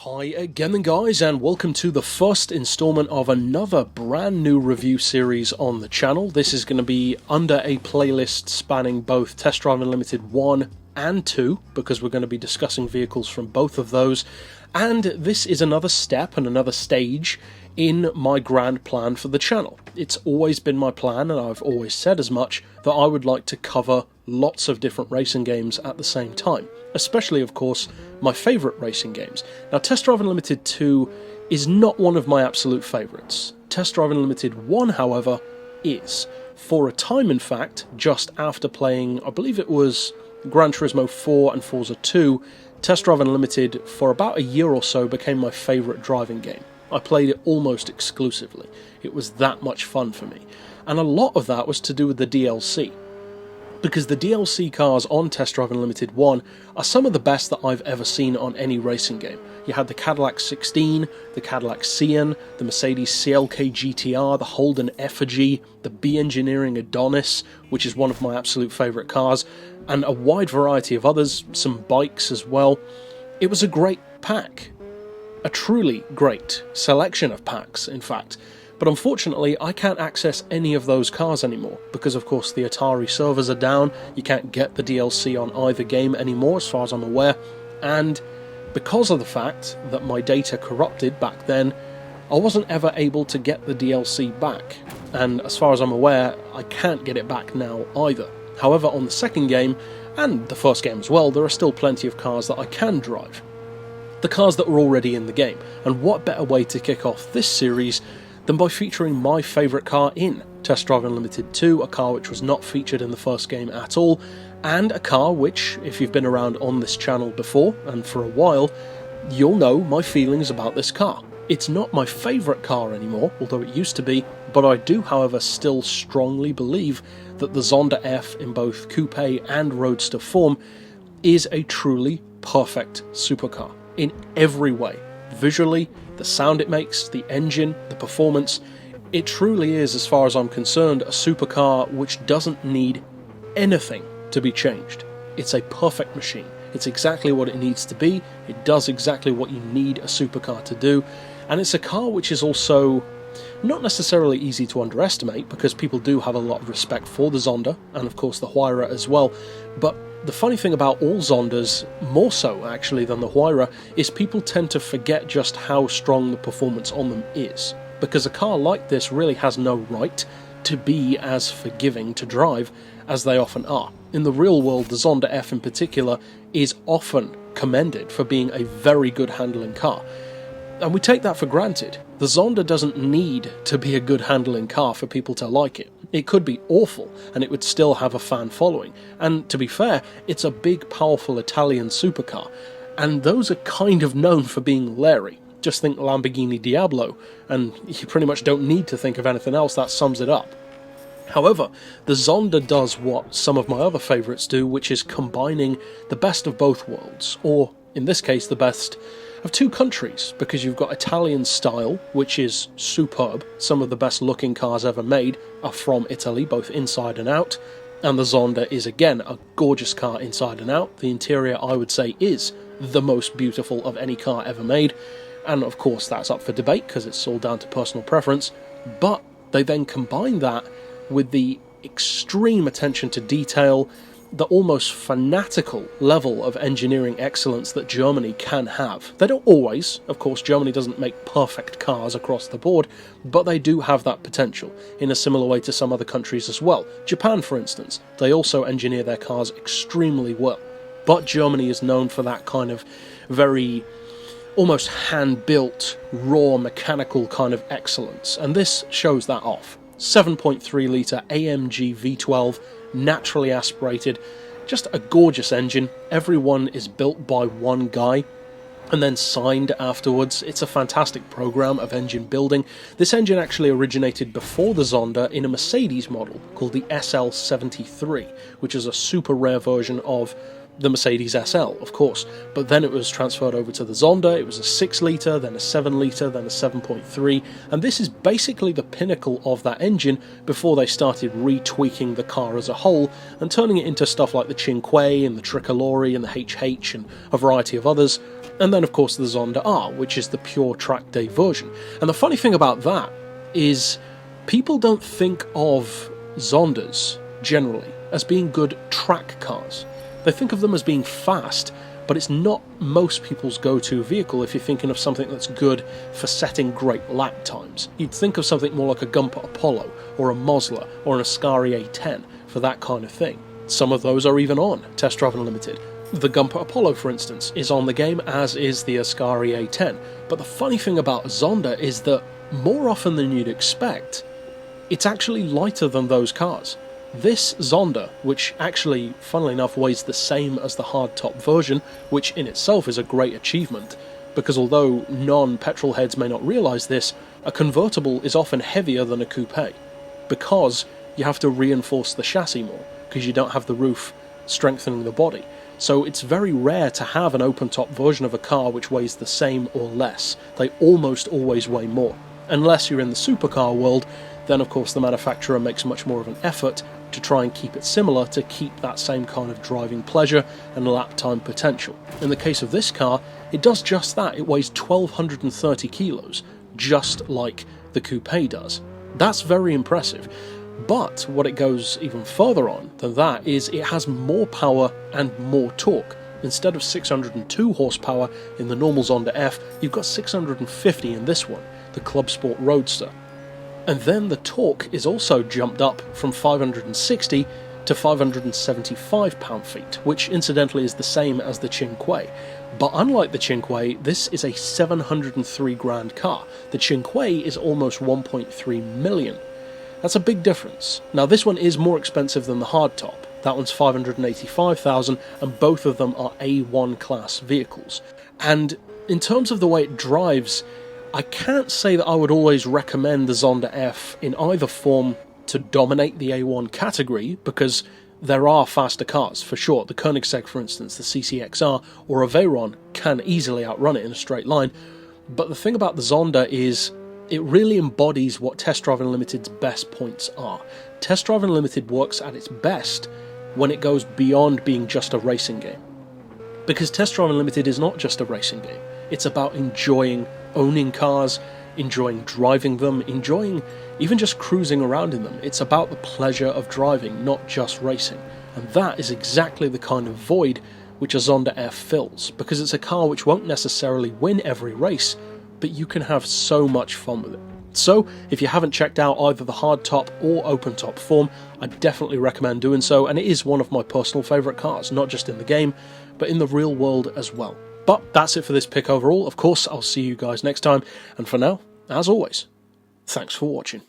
Hi again then guys, and welcome to the first installment of another brand new review series on the channel. This is going to be under a playlist spanning both Test Drive Unlimited 1 and 2, because we're going to be discussing vehicles from both of those, and this is another step and another stage in my grand plan for the channel. It's always been my plan, and I've always said as much, that I would like to cover lots of different racing games at the same time, especially of course my favourite racing games. Now Test Drive Unlimited 2 is not one of my absolute favourites. Test Drive Unlimited 1 however is. For a time in fact, just after playing, I believe it was Gran Turismo 4 and Forza 2, Test Drive Unlimited for about a year or so became my favourite driving game. I played it almost exclusively. It was that much fun for me. And a lot of that was to do with the DLC. Because the DLC cars on Test Drive Unlimited 1 are some of the best that I've ever seen on any racing game. You had the Cadillac 16, the Cadillac Cian, the Mercedes CLK GTR, the Holden Effigy, the B Engineering Adonis, which is one of my absolute favourite cars, and a wide variety of others, some bikes as well. It was a great pack. A truly great selection of packs, in fact. But unfortunately, I can't access any of those cars anymore, because of course the Atari servers are down, you can't get the DLC on either game anymore as far as I'm aware, and because of the fact that my data corrupted back then, I wasn't ever able to get the DLC back, and as far as I'm aware, I can't get it back now either. However, on the second game, and the first game as well, there are still plenty of cars that I can drive. The cars that were already in the game, and what better way to kick off this series than by featuring my favourite car in Test Drive Unlimited 2, a car which was not featured in the first game at all, and a car which, if you've been around on this channel before, and for a while, you'll know my feelings about this car. It's not my favourite car anymore, although it used to be, but I do however still strongly believe that the Zonda F in both coupe and roadster form is a truly perfect supercar, in every way. Visually, the sound it makes, the engine, the performance, it truly is, as far as I'm concerned, a supercar which doesn't need anything to be changed. It's a perfect machine. It's exactly what it needs to be, it does exactly what you need a supercar to do, and it's a car which is also not necessarily easy to underestimate, because people do have a lot of respect for the Zonda, and of course the Huayra as well, but the funny thing about all Zondas, more so actually than the Huayra, is people tend to forget just how strong the performance on them is, because a car like this really has no right to be as forgiving to drive as they often are. In the real world, the Zonda F in particular is often commended for being a very good handling car, and we take that for granted. The Zonda doesn't need to be a good handling car for people to like it. It could be awful, and it would still have a fan following. And to be fair, it's a big, powerful Italian supercar, and those are kind of known for being leery. Just think Lamborghini Diablo, and you pretty much don't need to think of anything else, that sums it up. However, the Zonda does what some of my other favourites do, which is combining the best of both worlds, or, in this case, the best of two countries, because you've got Italian style, which is superb. Some of the best looking cars ever made are from Italy, both inside and out, and the Zonda is again a gorgeous car inside and out. The interior, I would say, is the most beautiful of any car ever made, and of course that's up for debate because it's all down to personal preference, but they then combine that with the extreme attention to detail, the almost fanatical level of engineering excellence that Germany can have. They don't always, of course, Germany doesn't make perfect cars across the board, but they do have that potential, in a similar way to some other countries as well. Japan, for instance, they also engineer their cars extremely well. But Germany is known for that kind of very almost hand-built, raw, mechanical kind of excellence, and this shows that off. 7.3 litre AMG V12, naturally aspirated, just a gorgeous engine. Everyone is built by one guy and then signed afterwards. It's a fantastic program of engine building. This engine actually originated before the Zonda in a Mercedes model called the SL73, which is a super rare version of the Mercedes SL, of course, but then it was transferred over to the Zonda. It was a 6 litre, then a 7 litre, then a 7.3, and this is basically the pinnacle of that engine before they started retweaking the car as a whole and turning it into stuff like the Cinque and the Tricolore and the HH and a variety of others. And then of course the Zonda R, which is the pure track day version. And the funny thing about that is people don't think of Zondas, generally, as being good track cars. They think of them as being fast, but it's not most people's go-to vehicle if you're thinking of something that's good for setting great lap times. You'd think of something more like a Gumper Apollo, or a Mosler, or an Ascari A10 for that kind of thing. Some of those are even on Test Drive Unlimited. The Gumper Apollo, for instance, is on the game, as is the Ascari A10. But the funny thing about Zonda is that, more often than you'd expect, it's actually lighter than those cars. This Zonda, which actually, funnily enough, weighs the same as the hardtop version, which in itself is a great achievement, because although non-petrol heads may not realise this, a convertible is often heavier than a coupe, because you have to reinforce the chassis more, because you don't have the roof strengthening the body. So it's very rare to have an open-top version of a car which weighs the same or less. They almost always weigh more. Unless you're in the supercar world, then of course the manufacturer makes much more of an effort to try and keep it similar to keep that same kind of driving pleasure and lap time potential. In the case of this car, it does just that. It weighs 1,230 kilos, just like the coupe does. That's very impressive. But what it goes even further on than that is it has more power and more torque. Instead of 602 horsepower in the normal Zonda F, you've got 650 in this one, the Clubsport Roadster. And then the torque is also jumped up from 560 to 575 pound-feet, which incidentally is the same as the Cinque. But unlike the Cinque, this is a 703 grand car. The Cinque is almost 1.3 million. That's a big difference. Now this one is more expensive than the hardtop. That one's 585,000, and both of them are A1 class vehicles. And in terms of the way it drives, I can't say that I would always recommend the Zonda F in either form to dominate the A1 category, because there are faster cars, for sure. The Koenigsegg, for instance, the CCXR, or a Veyron can easily outrun it in a straight line. But the thing about the Zonda is it really embodies what Test Drive Unlimited's best points are. Test Drive Unlimited works at its best when it goes beyond being just a racing game. Because Test Drive Unlimited is not just a racing game. It's about enjoying owning cars, enjoying driving them, enjoying even just cruising around in them. It's about the pleasure of driving, not just racing. And that is exactly the kind of void which a Zonda F fills, because it's a car which won't necessarily win every race, but you can have so much fun with it. So, if you haven't checked out either the hardtop or open-top form, I definitely recommend doing so, and it is one of my personal favourite cars, not just in the game, but in the real world as well. But that's it for this pick overall. Of course, I'll see you guys next time, and for now, as always, thanks for watching.